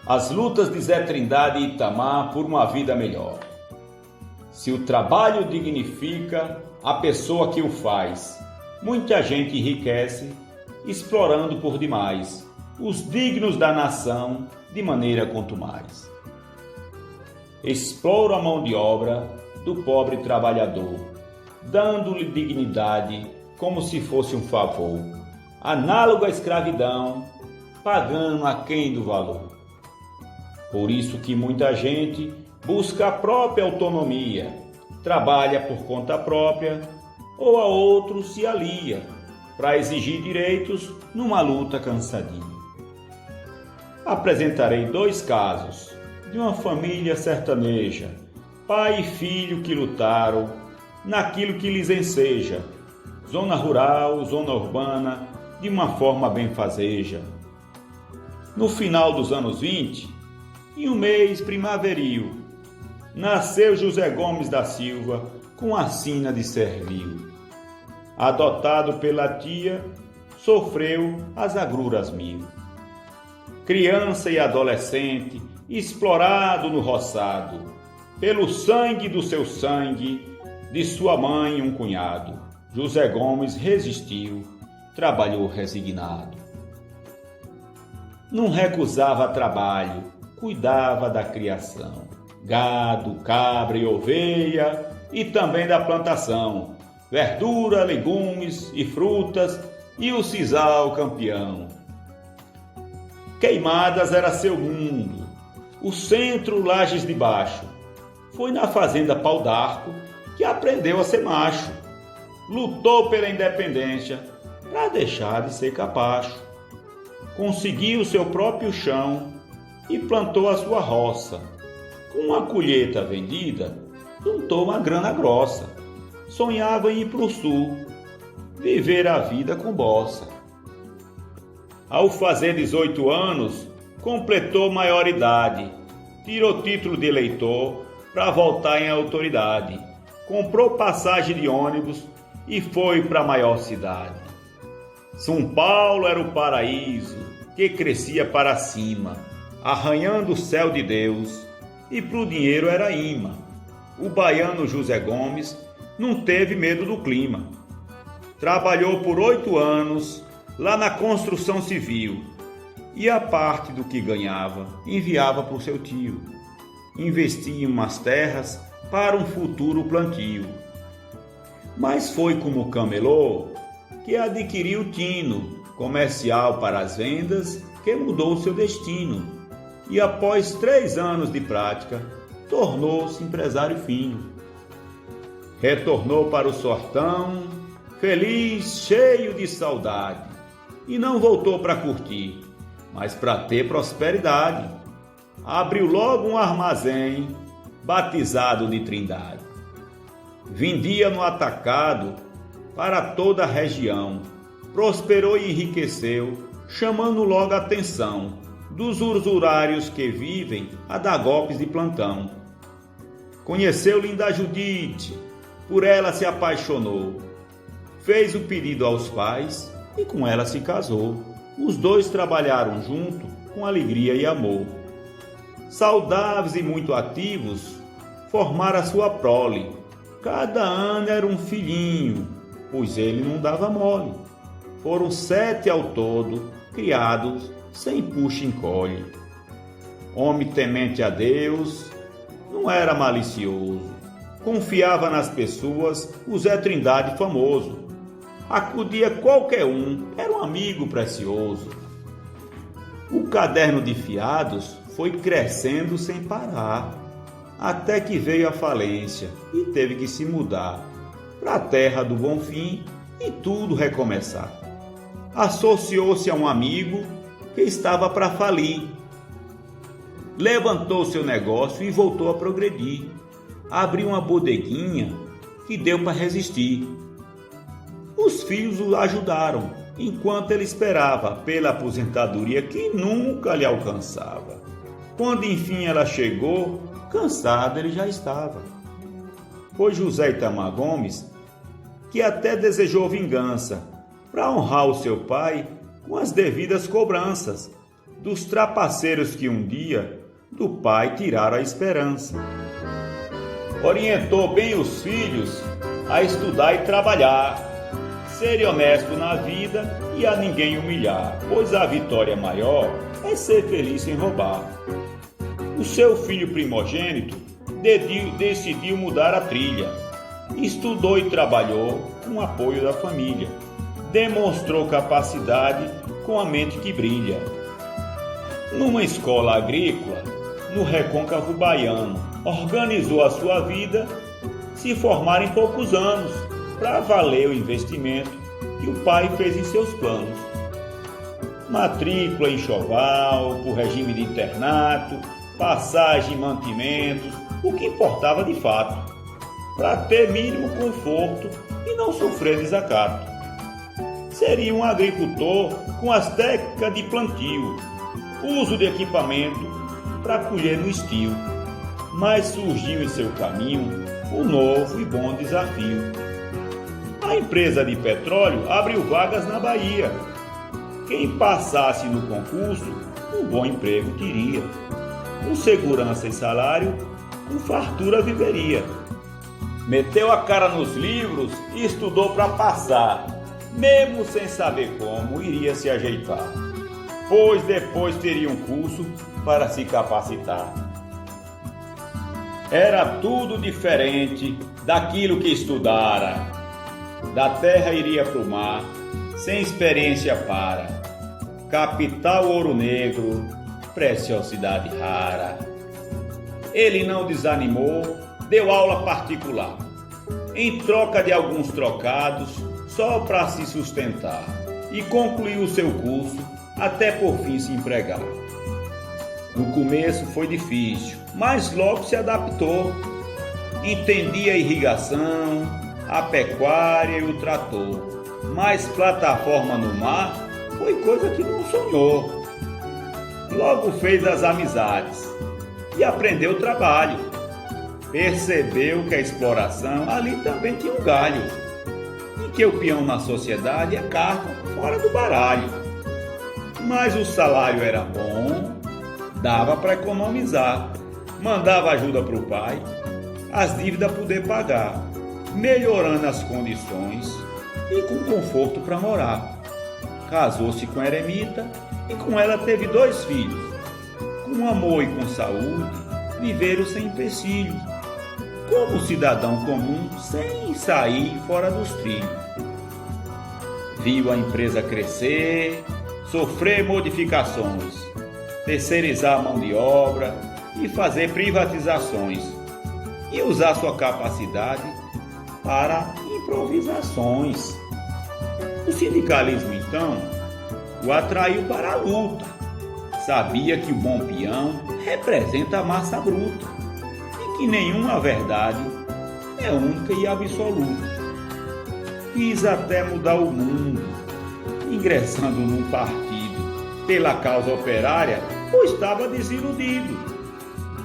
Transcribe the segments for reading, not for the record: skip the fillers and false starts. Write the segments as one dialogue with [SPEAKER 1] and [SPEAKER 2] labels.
[SPEAKER 1] As lutas de Zé Trindade e Itamar por uma vida melhor. Se o trabalho dignifica a pessoa que o faz, muita gente enriquece, explorando por demais os dignos da nação de maneira contumaz. Exploro a mão de obra do pobre trabalhador, dando-lhe dignidade como se fosse um favor, análogo à escravidão, pagando aquém do valor. Por isso que muita gente busca a própria autonomia, trabalha por conta própria ou a outros se alia para exigir direitos numa luta cansadia. Apresentarei 2 casos de uma família sertaneja, pai e filho que lutaram naquilo que lhes enseja, zona rural, zona urbana, de uma forma benfazeja. No final dos anos 20, em um mês primaveril, nasceu José Gomes da Silva com a sina de servil. Adotado pela tia, sofreu as agruras 1000. Criança e adolescente, explorado no roçado, pelo sangue do seu sangue, de sua mãe um cunhado, José Gomes resistiu, trabalhou resignado. Não recusava trabalho, cuidava da criação, gado, cabra e ovelha, e também da plantação, verdura, legumes e frutas, e o sisal campeão. Queimadas era seu mundo, o centro Lajes de Baixo. Foi na fazenda Pau d'Arco que aprendeu a ser macho. Lutou pela independência para deixar de ser capacho. Conseguiu seu próprio chão e plantou a sua roça. Com a colheita vendida, juntou uma grana grossa. Sonhava em ir para o sul, viver a vida com bossa. Ao fazer 18 anos, completou maioridade, tirou título de eleitor para voltar em autoridade, comprou passagem de ônibus e foi para a maior cidade. São Paulo era o paraíso que crescia para cima, arranhando o céu de Deus, e pro dinheiro era imã. O baiano José Gomes não teve medo do clima. Trabalhou por 8 anos lá na construção civil e a parte do que ganhava enviava para o seu tio. Investia em umas terras para um futuro plantio. Mas foi como camelô que adquiriu tino comercial para as vendas que mudou seu destino. E após 3 anos de prática, tornou-se empresário fino. Retornou para o sertão, feliz, cheio de saudade, e não voltou para curtir, mas para ter prosperidade. Abriu logo um armazém, batizado de Trindade. Vendia no atacado para toda a região, prosperou e enriqueceu, chamando logo a atenção dos usurários que vivem a dar golpes de plantão. Conheceu linda Judite, por ela se apaixonou, fez o pedido aos pais e com ela se casou. Os 2 trabalharam junto com alegria e amor. Saudáveis e muito ativos, formaram a sua prole. Cada ano era um filhinho, pois ele não dava mole. Foram 7 ao todo, criados sem puxa-encolhe. Homem temente a Deus, não era malicioso, confiava nas pessoas, o Zé Trindade famoso. Acudia qualquer um, era um amigo precioso. O caderno de fiados foi crescendo sem parar, até que veio a falência e teve que se mudar para a terra do Bonfim e tudo recomeçar. Associou-se a um amigo que estava para falir. Levantou seu negócio e voltou a progredir. Abriu uma bodeguinha que deu para resistir. Os filhos o ajudaram, enquanto ele esperava pela aposentadoria que nunca lhe alcançava. Quando enfim ela chegou, cansado ele já estava. Foi José Itamar Gomes que até desejou vingança para honrar o seu pai com as devidas cobranças. dos trapaceiros que um dia do pai tiraram a esperança. Orientou bem os filhos a estudar e trabalhar, ser honesto na vida e a ninguém humilhar, pois a vitória maior é ser feliz sem roubar. O seu filho primogênito decidiu mudar a trilha. Estudou e trabalhou com o apoio da família. Demonstrou capacidade com a mente que brilha. Numa escola agrícola, no recôncavo baiano, organizou a sua vida, se formar em poucos anos, para valer o investimento que o pai fez em seus planos. Matrícula, enxoval, por regime de internato, passagem e mantimentos, o que importava de fato, para ter mínimo conforto e não sofrer desacato. Seria um agricultor com as técnicas de plantio, uso de equipamento para colher no estio. Mas surgiu em seu caminho um novo e bom desafio. A empresa de petróleo abriu vagas na Bahia. Quem passasse no concurso, um bom emprego teria. Com segurança e salário, com fartura viveria. Meteu a cara nos livros e estudou para passar, mesmo sem saber como iria se ajeitar, pois depois teria um curso para se capacitar. Era tudo diferente daquilo que estudara. Da terra iria pro mar, sem experiência para. Capital Ouro Negro, preciosidade rara. Ele não desanimou, deu aula particular, em troca de alguns trocados, só para se sustentar, e concluiu o seu curso até por fim se empregar. No começo foi difícil, mas logo se adaptou. Entendia a irrigação, a pecuária e o trator, mas plataforma no mar foi coisa que não sonhou. Logo fez as amizades e aprendeu o trabalho. Percebeu que a exploração ali também tinha um galho, e que o peão na sociedade é carta fora do baralho. Mas o salário era bom, dava para economizar, mandava ajuda para o pai, as dívidas poder pagar, melhorando as condições e com conforto para morar. Casou-se com a eremita e com ela teve 2 filhos. Com amor e com saúde, viveram sem empecilhos, como cidadão comum, sem sair fora dos trilhos. Viu a empresa crescer, sofrer modificações, terceirizar a mão de obra e fazer privatizações, e usar sua capacidade para improvisações. O sindicalismo, então, o atraiu para a luta. Sabia que o bom peão representa a massa bruta e que nenhuma verdade é única e absoluta. Quis até mudar o mundo, ingressando num partido pela causa operária, pois estava desiludido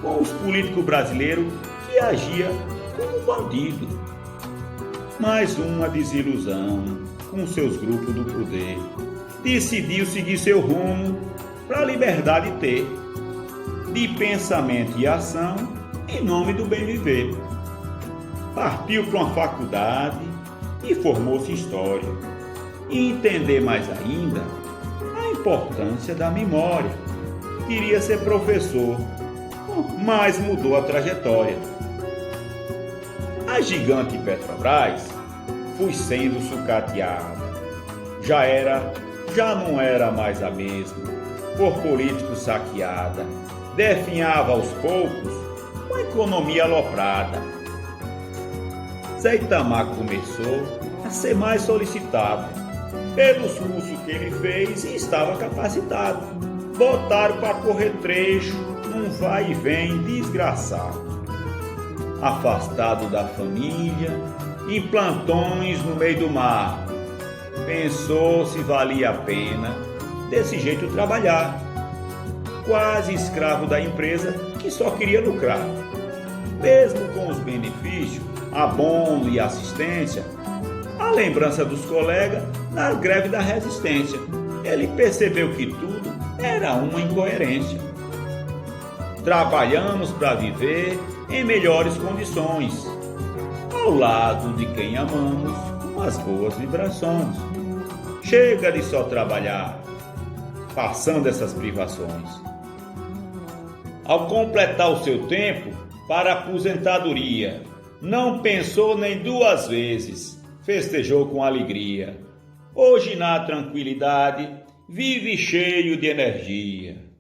[SPEAKER 1] com os políticos brasileiros que agiam como bandido. Mais uma desilusão com seus grupos do poder. Decidiu seguir seu rumo para a liberdade ter, de pensamento e ação, em nome do bem viver. Partiu para uma faculdade e formou-se em História. E entender mais ainda a importância da memória. Queria ser professor, mas mudou a trajetória. A gigante Petrobras foi sendo sucateada. Já não era mais a mesma, por políticos saqueada. Definhava aos poucos uma economia aloprada. Zé Itamar começou a ser mais solicitado pelos cursos que ele fez e estava capacitado. Botaram para correr trecho num vai e vem desgraçado. Afastado da família, em plantões no meio do mar, pensou se valia a pena desse jeito trabalhar. Quase escravo da empresa que só queria lucrar. Mesmo com os benefícios, abono e assistência, a lembrança dos colegas na greve da resistência. Ele percebeu que tudo Era uma incoerência. Trabalhamos para viver em melhores condições, ao lado de quem amamos, com as boas vibrações. Chega de só trabalhar, passando essas privações. Ao completar o seu tempo para a aposentadoria, não pensou nem duas vezes, festejou com alegria. Hoje, na tranquilidade, vive cheio de energia.